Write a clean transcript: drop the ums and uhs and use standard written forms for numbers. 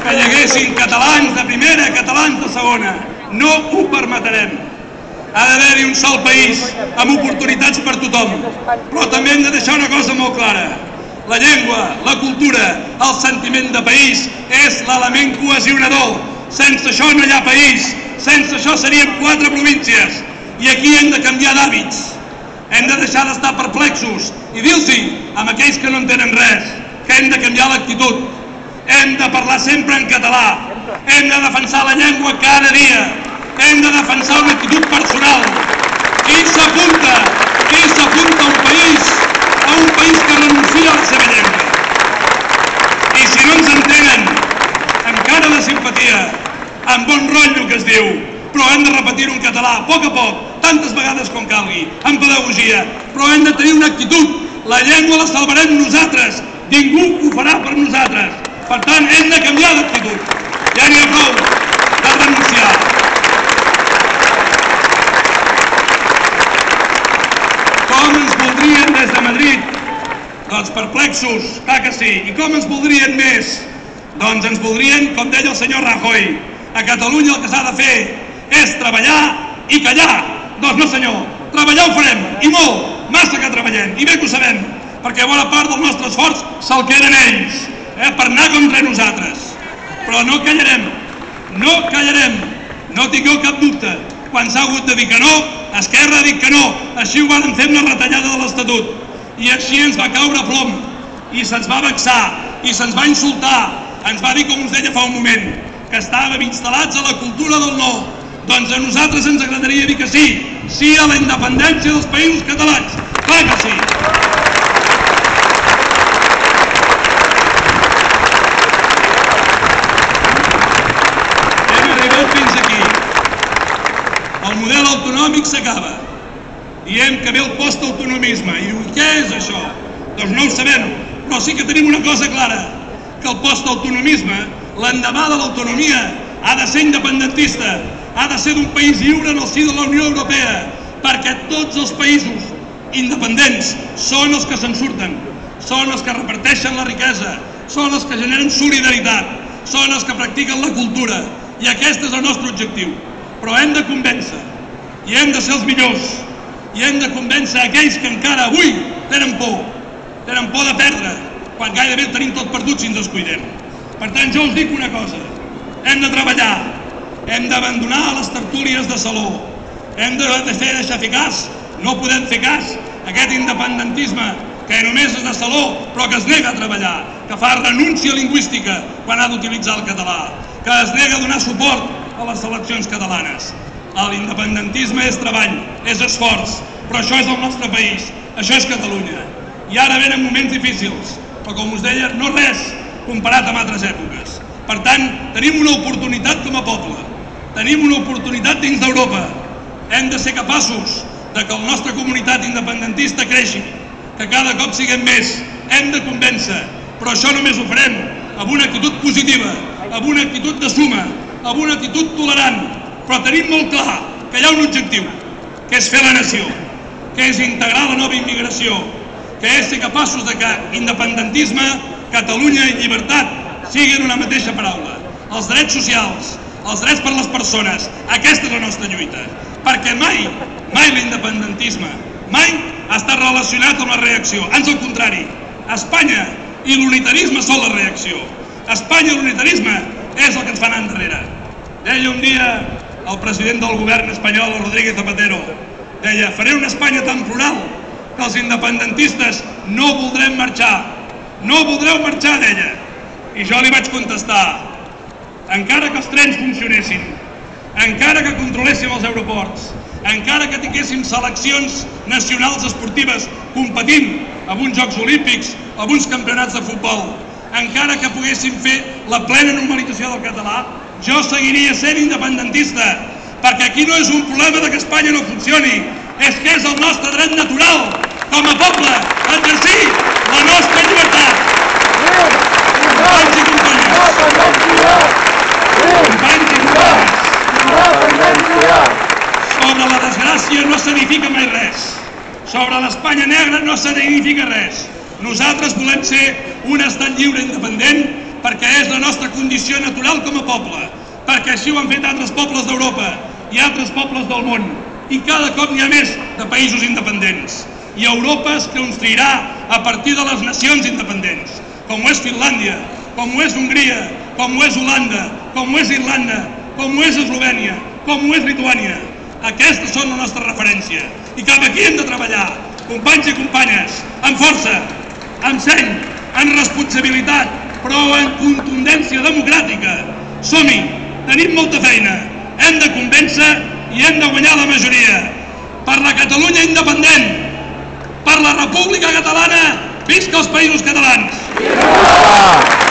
que hi haguessin catalans de primera, catalans de segona. No ho permetrem. Ha d'haver-hi un sol país amb oportunitats per tothom, però també hem de deixar una cosa molt clara. La llengua, la cultura, el sentiment de país és l'element cohesionador. Sense això no hi ha país, sense això seríem 4 províncies. I aquí hem de canviar d'hàbits, hem de deixar d'estar perplexos i dir-los amb aquells que no entenen res que hem de canviar l'actitud, hem de parlar sempre en català, hem de defensar la llengua cada dia, hem de defensar una actitud personal. Qui s'apunta a un país que renuncia a la seva llengua? I si no ens entenen, amb cara de simpatia, amb bon rotllo que es diu, però hem de repetir-ho en català, a poc, tantes vegades com calgui, amb pedagogia, però hem de tenir una actitud. La llengua la salvarem nosaltres, ningú ho farà per nosaltres. Per tant, hem de canviar d'actitud. Ja n'hi ha prou de renunciar. Com ens voldrien des de Madrid? Doncs perplexos, clar que sí. I com ens voldrien més? Doncs ens voldrien, com deia el senyor Rajoy, a Catalunya el que s'ha de fer és treballar i callar. Doncs no senyor, treballar ho farem, i molt, massa que treballem, i bé que ho sabem, perquè bona part del nostre esforç se'l queden ells, per anar contra nosaltres. Però no callarem, no tingueu cap dubte. Quan s'ha hagut de dir que no, Esquerra ha dit que no, així ho van fer amb la retallada de l'Estatut. I així ens va caure plom, i se'ns va vexar, i se'ns va insultar. Ens va dir, com us deia fa un moment, que estàvem instal·lats a la cultura del no. Doncs a nosaltres ens agradaria dir que sí, sí a la independència dels països catalans. Clar que sí. Hem arribat fins aquí. El model autonòmic s'acaba. Diem que ve el postautonomisme. I diu, què és això? Doncs no ho sabem, però sí que tenim una cosa clara, que el postautonomisme, l'endemà de l'autonomia, ha de ser independentista, ha de ser d'un país lliure en el si de la Unió Europea, perquè tots els països independents són els que se'n surten, són els que reparteixen la riquesa, són els que generen solidaritat, són els que practiquen la cultura, i aquest és el nostre objectiu. Però hem de convèncer, i hem de ser els millors, i hem de convèncer aquells que encara avui tenen por de perdre, quan gairebé ho tenim tot perdut si ens descuidem. Per tant, jo us dic una cosa, hem de treballar, hem d'abandonar les tertúlies de saló, hem de deixar fer cas, no podem fer cas a aquest independentisme que només és de saló però que es nega a treballar, que fa renúncia lingüística quan ha d'utilitzar el català, que es nega a donar suport a les seleccions catalanes. L'independentisme és treball, és esforç, però això és el nostre país, això és Catalunya. I ara venen moments difícils, però com us deia, no res comparat amb altres èpoques. Per tant, tenim una oportunitat com a poble, tenim una oportunitat dins d'Europa. Hem de ser capaços que la nostra comunitat independentista creixi, que cada cop siguem més. Hem de convèncer, però això només ho farem amb una actitud positiva, amb una actitud de suma, amb una actitud tolerant. Però tenim molt clar que hi ha un objectiu, que és fer la nació, que és integrar la nova immigració, que és ser capaços que independentisme, Catalunya i llibertat siguin una mateixa paraula. Els drets socials, els drets per les persones, aquesta és la nostra lluita. Perquè mai l'independentisme, mai ha estat relacionat amb la reacció. Ans al contrari, Espanya i l'unitarisme són la reacció. Espanya i l'unitarisme és el que ens fa anar enrere. Deia un dia el president del govern espanyol, Rodríguez Zapatero, deia, faré una Espanya tan plural que els independentistes no voldrem marxar. No voldreu marxar, deia. I jo li vaig contestar, encara que els trens funcionessin, encara que controléssim els aeroports, encara que tinguéssim seleccions nacionals esportives competint amb uns Jocs Olímpics, amb uns campionats de futbol, encara que poguéssim fer la plena normalització del català, jo seguiria sent independentista, perquè aquí no és un problema que Espanya no funcioni, és que és el nostre dret natural, com a poble, a exercir la nostra llibertat. Companys i companyes, sobre la desgràcia no s'edifica mai res, sobre l'Espanya negra no s'edifica res. Nosaltres volem ser un estat lliure independent perquè és la nostra condició natural com a poble, perquè així ho han fet altres pobles d'Europa i altres pobles del món, i cada cop n'hi ha més de països independents. I Europa es construirà a partir de les nacions independents, com ho és Finlàndia, com ho és Hongria, com ho és Holanda, com ho és Irlanda, com ho és Eslovènia, com ho és Lituània. Aquestes són la nostra referència i cap aquí hem de treballar, companys i companyes, amb força, amb seny, amb responsabilitat, però amb contundència democràtica. Som-hi, tenim molta feina, hem de convèncer i hem de guanyar la majoria. Per la Catalunya independent, per la República Catalana, visca els Països Catalans!